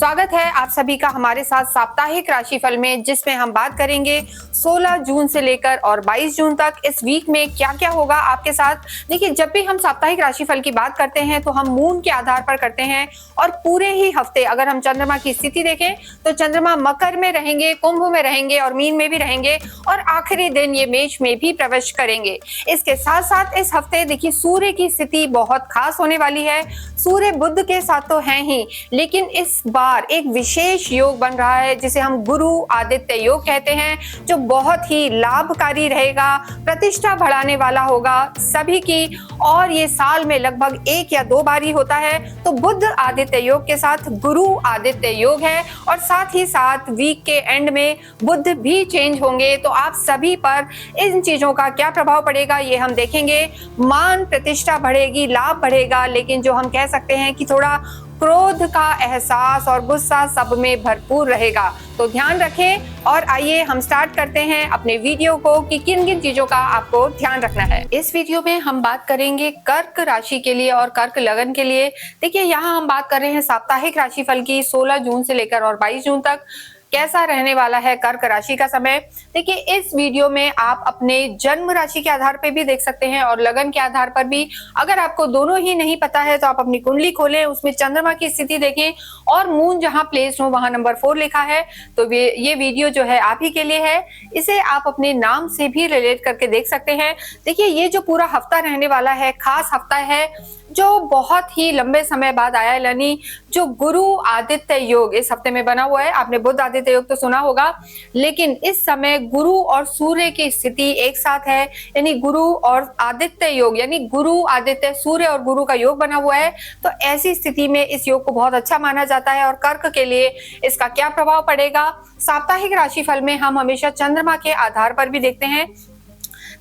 स्वागत है आप सभी का हमारे साथ साप्ताहिक राशिफल में, जिसमें हम बात करेंगे 16 जून से लेकर और 22 जून तक इस वीक में क्या क्या होगा आपके साथ। देखिए, जब भी हम साप्ताहिक राशिफल की बात करते हैं तो हम मून के आधार पर करते हैं और पूरे ही हफ्ते अगर हम चंद्रमा की स्थिति देखें तो चंद्रमा मकर में रहेंगे, कुंभ में रहेंगे और मीन में भी रहेंगे और आखिरी दिन ये मेष में भी प्रवेश करेंगे। इसके साथ साथ इस हफ्ते देखिए सूर्य की स्थिति बहुत खास होने वाली है। सूर्य बुध के साथ तो है ही, लेकिन इस बार एक विशेष योग बन रहा है जिसे हम गुरु आदित्य योग कहते हैं, जो बहुत ही लाभकारी रहेगा, प्रतिष्ठा बढ़ाने वाला होगा सभी की। और ये साल में लगभग 1 या 2 बार ही होता है। तो बुध आदित्य योग के साथ गुरु आदित्य योग है और साथ ही साथ वीक के एंड में बुध भी चेंज होंगे। तो आप सभी पर इन चीजों का क्या प्रभाव पड़ेगा ये हम देखेंगे। मान प्रतिष्ठा बढ़ेगी, लाभ बढ़ेगा, लेकिन जो हम कह सकते हैं कि थोड़ा क्रोध का एहसास और गुस्सा सब में भरपूर रहेगा। तो ध्यान रखें और आइए हम स्टार्ट करते हैं अपने वीडियो को कि किन किन चीजों का आपको ध्यान रखना है। इस वीडियो में हम बात करेंगे कर्क राशि के लिए और कर्क लगन के लिए। देखिए, यहाँ हम बात कर रहे हैं साप्ताहिक राशिफल की 16 जून से लेकर और 22 जून तक कैसा रहने वाला है कर्क राशि का समय। देखिए, इस वीडियो में आप अपने जन्म राशि के आधार पर भी देख सकते हैं और लगन के आधार पर भी। अगर आपको दोनों ही नहीं पता है तो आप अपनी कुंडली खोलें, उसमें चंद्रमा की स्थिति देखें और मून जहां प्लेस्ड हो वहां नंबर 4 लिखा है। तो ये वीडियो जो है आप ही के लिए है। इसे आप अपने नाम से भी रिलेट करके देख सकते हैं। देखिए, ये जो पूरा हफ्ता रहने वाला है, खास हफ्ता है जो बहुत ही लंबे समय बाद आया है, यानी जो गुरु आदित्य योग इस हफ्ते में बना हुआ है। आपने बुध आदित्य योग तो सुना होगा, लेकिन इस समय गुरु और सूर्य की स्थिति एक साथ है, यानी गुरु और आदित्य योग, यानी गुरु आदित्य सूर्य और गुरु का योग बना हुआ है। तो ऐसी स्थिति में इस योग को बहुत अच्छा माना जाता है। और कर्क के लिए इसका क्या प्रभाव पड़ेगा, साप्ताहिक राशिफल में हम हमेशा चंद्रमा के आधार पर भी देखते हैं।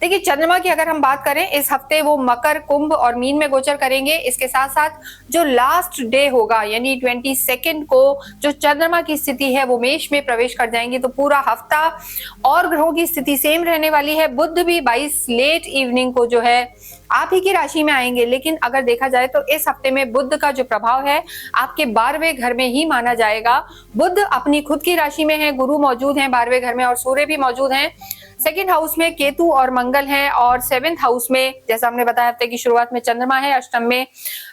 देखिए, चंद्रमा की अगर हम बात करें इस हफ्ते वो मकर, कुंभ और मीन में गोचर करेंगे। इसके साथ साथ जो लास्ट डे होगा यानी 22 को जो चंद्रमा की स्थिति है वो मेष में प्रवेश कर जाएंगे। तो पूरा हफ्ता और ग्रहों की स्थिति सेम रहने वाली है। बुध भी 22 लेट इवनिंग को जो है आप ही की राशि में आएंगे। लेकिन अगर देखा जाए तो इस हफ्ते में बुध का जो प्रभाव है आपके 12वें घर में ही माना जाएगा। बुध अपनी खुद की राशि में है, गुरु मौजूद हैं 12वें घर में और सूर्य भी मौजूद हैं। सेकेंड हाउस में केतु और मंगल हैं और 7th हाउस में, जैसा हमने बताया हफ्ते की शुरुआत में, चंद्रमा है, अष्टम में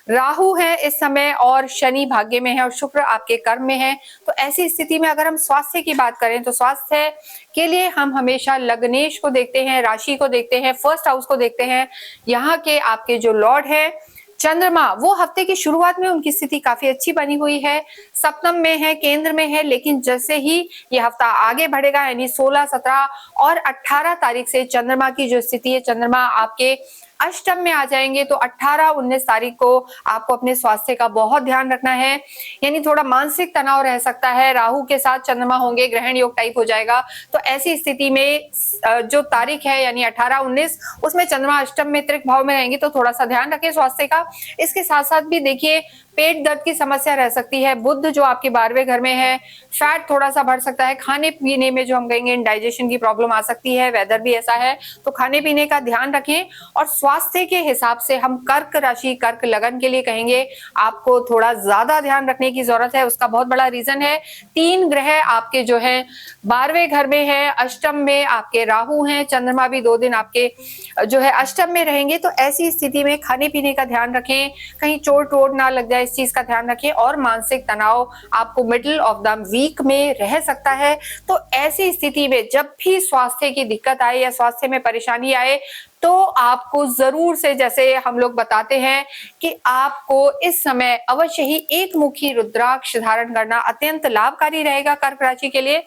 राहु है इस समय और शनि भाग्य में है और शुक्र आपके कर्म में है। तो ऐसी स्थिति में अगर हम स्वास्थ्य की बात करें तो स्वास्थ्य के लिए हम हमेशा लग्नेश को देखते हैं, राशि को देखते हैं, 1st हाउस को देखते हैं। यहाँ के आपके जो लॉर्ड है चंद्रमा, वो हफ्ते की शुरुआत में उनकी स्थिति काफी अच्छी बनी हुई है, सप्तम में है, केंद्र में है। लेकिन जैसे ही ये हफ्ता आगे बढ़ेगा यानी 16, 17 और 18 तारीख से चंद्रमा की जो स्थिति है, चंद्रमा आपके अष्टम में आ जाएंगे। तो 18, 19 तारीख को आपको अपने स्वास्थ्य का बहुत ध्यान रखना है, यानी थोड़ा मानसिक तनाव रह सकता है। राहु के साथ चंद्रमा होंगे, ग्रहण योग टाइप हो जाएगा। तो ऐसी स्थिति में जो तारीख है यानी 18, 19, उसमें चंद्रमा अष्टम में त्रिक भाव में रहेंगे। तो थोड़ा सा ध्यान रखें स्वास्थ्य का। इसके साथ साथ भी देखिए, पेट दर्द की समस्या रह सकती है। बुध जो आपके 12वें घर में है, फैट थोड़ा सा बढ़ सकता है। खाने पीने में जो हम कहेंगे इंडाइजेशन की प्रॉब्लम आ सकती है, वेदर भी ऐसा है। तो खाने पीने का ध्यान रखें। और स्वास्थ्य के हिसाब से हम कर्क राशि, कर्क लगन के लिए कहेंगे आपको थोड़ा ज्यादा ध्यान रखने की जरूरत है। उसका बहुत बड़ा रीजन है, 3 ग्रह आपके जो है 12वें घर में है, अष्टम में आपके राहु हैं, चंद्रमा भी 2 दिन आपके जो है अष्टम में रहेंगे। तो ऐसी स्थिति में खाने पीने का ध्यान रखें, कहीं चोट वोट ना लग जाए, इस चीज का ध्यान रखें। और मानसिक तनाव आपको मिडिल ऑफ द वीक में रह सकता है। तो ऐसी स्थिति में जब भी स्वास्थ्य की दिक्कत आए या स्वास्थ्य में परेशानी आए तो आपको जरूर से, जैसे हम लोग बताते हैं कि आपको इस समय अवश्य ही एक मुखी रुद्राक्ष धारण करना अत्यंत लाभकारी रहेगा कर्क राशि के लिए।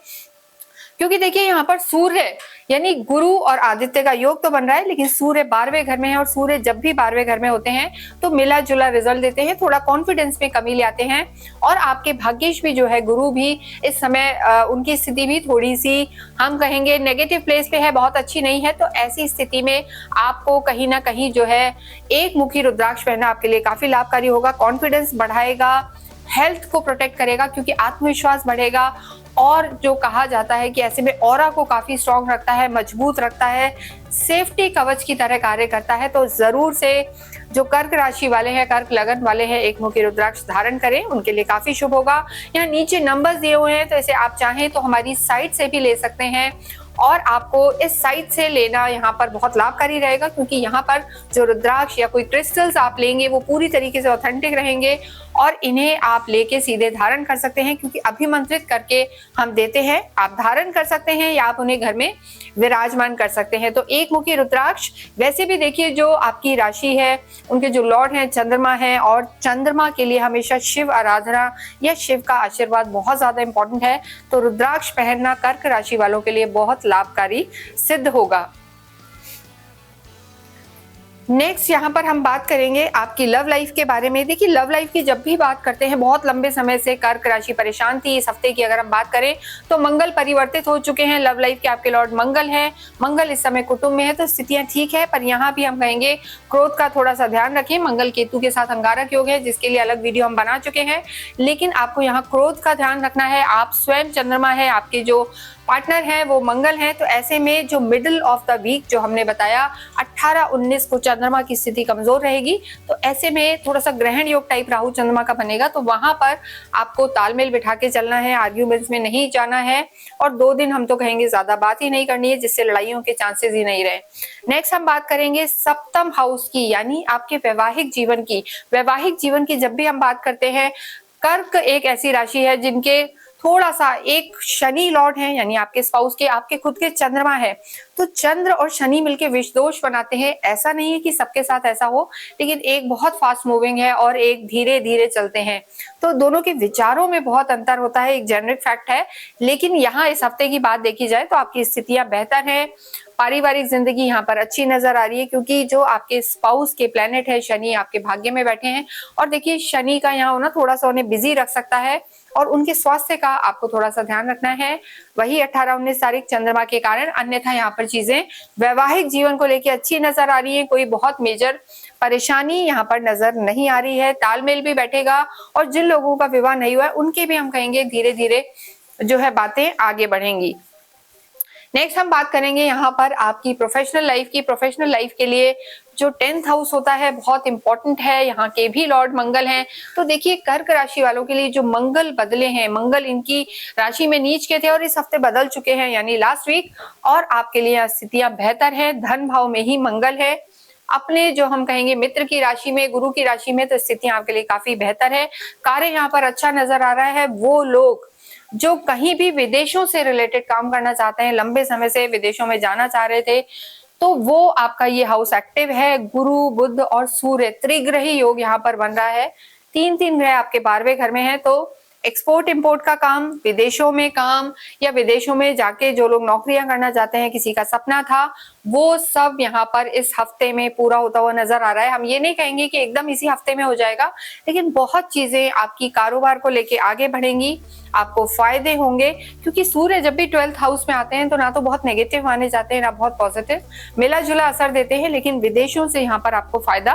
क्योंकि देखिए, यहाँ पर सूर्य यानी गुरु और आदित्य का योग तो बन रहा है, लेकिन सूर्य 12वें घर में है और सूर्य जब भी 12वें घर में होते हैं तो मिला जुला रिजल्ट देते हैं, थोड़ा कॉन्फिडेंस में कमी ले आते हैं। और आपके भाग्येश भी जो है गुरु भी इस समय उनकी स्थिति भी थोड़ी सी हम कहेंगे नेगेटिव प्लेस पे है, बहुत अच्छी नहीं है। तो ऐसी स्थिति में आपको कहीं ना कहीं जो है एक मुखी रुद्राक्ष पहनना आपके लिए काफी लाभकारी होगा। कॉन्फिडेंस बढ़ाएगा, हेल्थ को प्रोटेक्ट करेगा क्योंकि आत्मविश्वास बढ़ेगा। और जो कहा जाता है कि ऐसे में ऑरा को काफी स्ट्रॉन्ग रखता है, मजबूत रखता है, सेफ्टी कवच की तरह कार्य करता है। तो जरूर से जो कर्क राशि वाले हैं, कर्क लगन वाले हैं, एक मुखी रुद्राक्ष धारण करें, उनके लिए काफी शुभ होगा। यहाँ नीचे नंबर्स दिए हुए हैं, तो इसे आप चाहें तो हमारी साइट से भी ले सकते हैं और आपको इस साइट से लेना यहाँ पर बहुत लाभकारी रहेगा, क्योंकि यहाँ पर जो रुद्राक्ष या कोई क्रिस्टल्स आप लेंगे वो पूरी तरीके से ऑथेंटिक रहेंगे और इन्हें आप लेके सीधे धारण कर सकते हैं, क्योंकि अभिमंत्रित करके हम देते हैं। आप धारण कर सकते हैं या आप उन्हें घर में विराजमान कर सकते हैं। तो एक मुखी रुद्राक्ष, वैसे भी देखिए जो आपकी राशि है उनके जो लॉर्ड हैं चंद्रमा है, और चंद्रमा के लिए हमेशा शिव आराधना या शिव का आशीर्वाद बहुत ज्यादा इंपॉर्टेंट है। तो रुद्राक्ष पहनना कर्क राशि वालों के लिए बहुत लाभकारी सिद्ध होगा। नेक्स्ट यहाँ पर हम बात करेंगे आपकी लव लाइफ के बारे में। देखिए लव लाइफ की जब भी बात करते हैं, बहुत लंबे समय से कर्क राशि परेशान थी। इस हफ्ते की अगर हम बात करें तो मंगल परिवर्तित हो चुके हैं। लव लाइफ के आपके लॉर्ड मंगल है, मंगल इस समय कुटुंब में है, तो स्थितियां ठीक है, पर यहाँ भी हम कहेंगे क्रोध का थोड़ा सा ध्यान रखें। मंगल केतु के साथ अंगारक योग है, जिसके लिए अलग वीडियो हम बना चुके हैं, लेकिन आपको यहाँ क्रोध का ध्यान रखना है। आप स्वयं चंद्रमा है, आपके जो पार्टनर है वो मंगल है, तो ऐसे में जो मिडिल ऑफ द वीक जो हमने बताया 18-19 को चंद्रमा की स्थिति कमजोर रहेगी, तो ऐसे में थोड़ा सा ग्रहण योग टाइप राहु चंद्रमा का बनेगा, तो वहां पर आपको तालमेल बिठा के चलना है, आर्ग्यूमेंट्स में नहीं जाना है, और 2 दिन हम तो कहेंगे ज्यादा बात ही नहीं करनी है, जिससे लड़ाइयों के चांसेस ही नहीं रहे। नेक्स्ट हम बात करेंगे सप्तम हाउस की, यानी आपके वैवाहिक जीवन की। वैवाहिक जीवन की जब भी हम बात करते हैं, कर्क एक ऐसी राशि है जिनके थोड़ा सा एक शनि लॉर्ड है, यानी आपके स्पाउस के, आपके खुद के चंद्रमा है, तो चंद्र और शनि मिलके विष दोष बनाते हैं। ऐसा नहीं है कि सबके साथ ऐसा हो, लेकिन एक बहुत फास्ट मूविंग है और एक धीरे धीरे चलते हैं, तो दोनों के विचारों में बहुत अंतर होता है, एक जेनरिक फैक्ट है। लेकिन यहाँ इस हफ्ते की बात देखी जाए तो आपकी स्थितियां बेहतर है, पारिवारिक जिंदगी यहाँ पर अच्छी नजर आ रही है, क्योंकि जो आपके स्पाउस के प्लेनेट है शनि आपके भाग्य में बैठे हैं। और देखिए शनि का यहाँ होना थोड़ा सा उन्हें बिजी रख सकता है, और उनके स्वास्थ्य का आपको थोड़ा सा ध्यान रखना है, वही 18-19 तारीख चंद्रमा के कारण। अन्यथा यहाँ पर चीजें वैवाहिक जीवन को लेकर अच्छी नजर आ रही है, कोई बहुत मेजर परेशानी यहाँ पर नजर नहीं आ रही है, तालमेल भी बैठेगा, और जिन लोगों का विवाह नहीं हुआ है उनके भी हम कहेंगे धीरे धीरे जो है बातें आगे बढ़ेंगी। नेक्स्ट हम बात करेंगे यहाँ पर आपकी प्रोफेशनल लाइफ की। प्रोफेशनल लाइफ के लिए जो 10th हाउस होता है बहुत इंपॉर्टेंट है, यहाँ के भी लॉर्ड मंगल हैं। तो देखिए कर्क राशि वालों के लिए जो मंगल बदले हैं, मंगल इनकी राशि में नीच के थे और इस हफ्ते बदल चुके हैं, यानी लास्ट वीक, और आपके लिए स्थितियां बेहतर है। धन भाव में ही मंगल है, अपने जो हम कहेंगे मित्र की राशि में, गुरु की राशि में, तो स्थितियां आपके लिए काफी बेहतर है। कार्य यहाँ पर अच्छा नजर आ रहा है। वो लोग जो कहीं भी विदेशों से रिलेटेड काम करना चाहते हैं, लंबे समय से विदेशों में जाना चाह रहे थे, तो वो आपका ये हाउस एक्टिव है। गुरु बुध और सूर्य त्रिग्रही योग यहाँ पर बन रहा है, 3 ग्रह आपके 12वें घर में है। तो एक्सपोर्ट इंपोर्ट का काम, विदेशों में काम, या विदेशों में जाके जो लोग नौकरियां करना चाहते हैं, किसी का सपना था, वो सब यहाँ पर इस हफ्ते में पूरा होता हुआ नजर आ रहा है। हम ये नहीं कहेंगे कि एकदम इसी हफ्ते में हो जाएगा, लेकिन बहुत चीजें आपकी कारोबार को लेके आगे बढ़ेंगी, आपको फायदे होंगे, क्योंकि सूर्य जब भी 12th हाउस में आते हैं तो ना तो बहुत नेगेटिव माने जाते हैं ना बहुत पॉजिटिव, मिला जुला असर देते हैं, लेकिन विदेशों से यहाँ पर आपको फायदा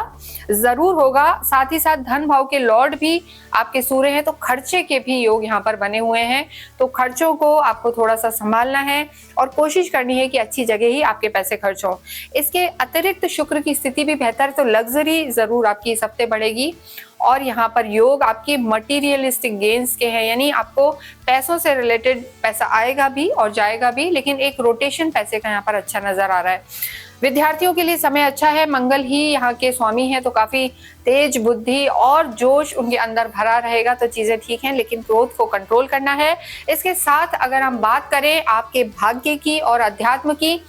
जरूर होगा। साथ ही साथ धन भाव के लॉर्ड भी आपके सूर्य हैं, तो खर्चे के भी योग यहाँ पर बने हुए हैं, तो खर्चों को आपको थोड़ा सा संभालना है और कोशिश करनी है कि अच्छी जगह ही आपके पैसे खर्च हो। इसके अतिरिक्त शुक्र की स्थिति भी बेहतर, तो लग्जरी जरूर आपकी इस हफ्ते बढ़ेगी, और यहाँ पर योग आपके मटीरियलिस्टिक गेन्स के हैं, यानी आपको पैसों से रिलेटेड पैसा आएगा भी और जाएगा भी, लेकिन एक रोटेशन पैसे का यहाँ पर अच्छा नजर आ रहा है। विद्यार्थियों के लिए समय अच्छा है, मंगल ही यहाँ के स्वामी हैं, तो काफी तेज बुद्धि और जोश उनके अंदर भरा रहेगा, तो चीजें ठीक हैं, लेकिन क्रोध को कंट्रोल करना है। इसके साथ अगर हम बात करें आपके भाग्य की और अध्यात्म की,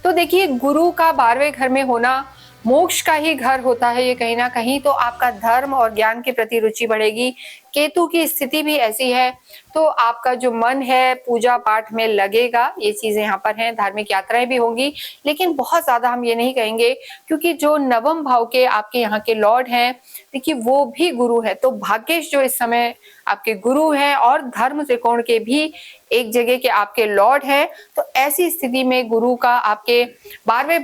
तो देखिए गुरु का 12वें घर में होना मोक्ष का ही घर होता है ये कहीं ना कहीं, तो आपका धर्म और ज्ञान के प्रति रुचि बढ़ेगी। केतु की स्थिति भी ऐसी है, तो आपका जो मन है पूजा पाठ में लगेगा, ये चीजें यहाँ पर हैं। धार्मिक यात्राएं भी होंगी, लेकिन बहुत ज्यादा हम ये नहीं कहेंगे, क्योंकि जो नवम भाव के आपके यहाँ के लॉर्ड हैं, देखिए वो भी गुरु है, तो भाग्येश जो इस समय आपके गुरु हैं और धर्म त्रिकोण के भी एक जगह के आपके लॉर्ड है, तो ऐसी स्थिति में गुरु का आपके 12वें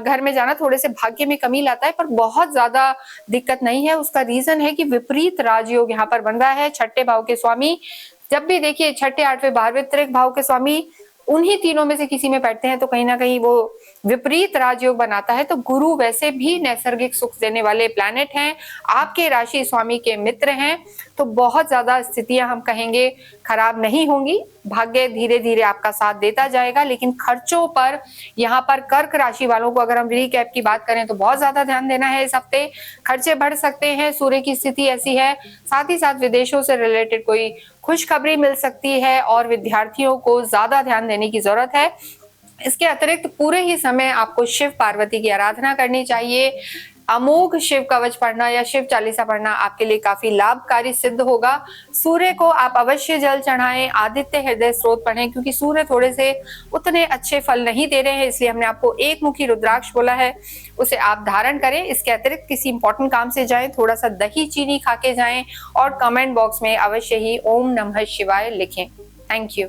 घर में जाना थोड़े से भाग्य में कमी लाता है, पर बहुत ज्यादा दिक्कत नहीं है। उसका रीजन है कि विपरीत राजयोग यहाँ पर बन रहा है। छठे भाव के स्वामी, जब भी देखिए छठे 8वें 12वें त्रिक भाव के स्वामी उन्हीं तीनों में से किसी में बैठते हैं तो कहीं ना कहीं वो विपरीत राजयोग बनाता है। तो गुरु वैसे भी नैसर्गिक सुख देने वाले प्लैनेट हैं, आपके राशि स्वामी के मित्र हैं, तो बहुत ज्यादा स्थितियां हम कहेंगे खराब नहीं होंगी। भाग्य धीरे धीरे आपका साथ देता जाएगा, लेकिन खर्चों पर यहाँ पर कर्क राशि वालों को अगर हम रिकैप की बात करें तो बहुत ज्यादा ध्यान देना है। इस हफ्ते खर्चे बढ़ सकते हैं, सूर्य की स्थिति ऐसी है। साथ ही साथ विदेशों से रिलेटेड कोई खुशखबरी मिल सकती है और विद्यार्थियों को ज्यादा ध्यान देने की जरूरत है। इसके अतिरिक्त पूरे ही समय आपको शिव पार्वती की आराधना करनी चाहिए। अमोघ शिव कवच पढ़ना या शिव चालीसा पढ़ना आपके लिए काफी लाभकारी सिद्ध होगा। सूर्य को आप अवश्य जल चढ़ाएं, आदित्य हृदय स्रोत पढ़ें, क्योंकि सूर्य थोड़े से उतने अच्छे फल नहीं दे रहे हैं, इसलिए हमने आपको एक मुखी रुद्राक्ष बोला है, उसे आप धारण करें। इसके अतिरिक्त किसी इंपॉर्टेंट काम से जाएं, थोड़ा सा दही चीनी खा के जाएं और कमेंट बॉक्स में अवश्य ही ओम नमः शिवाय लिखें। Thank you.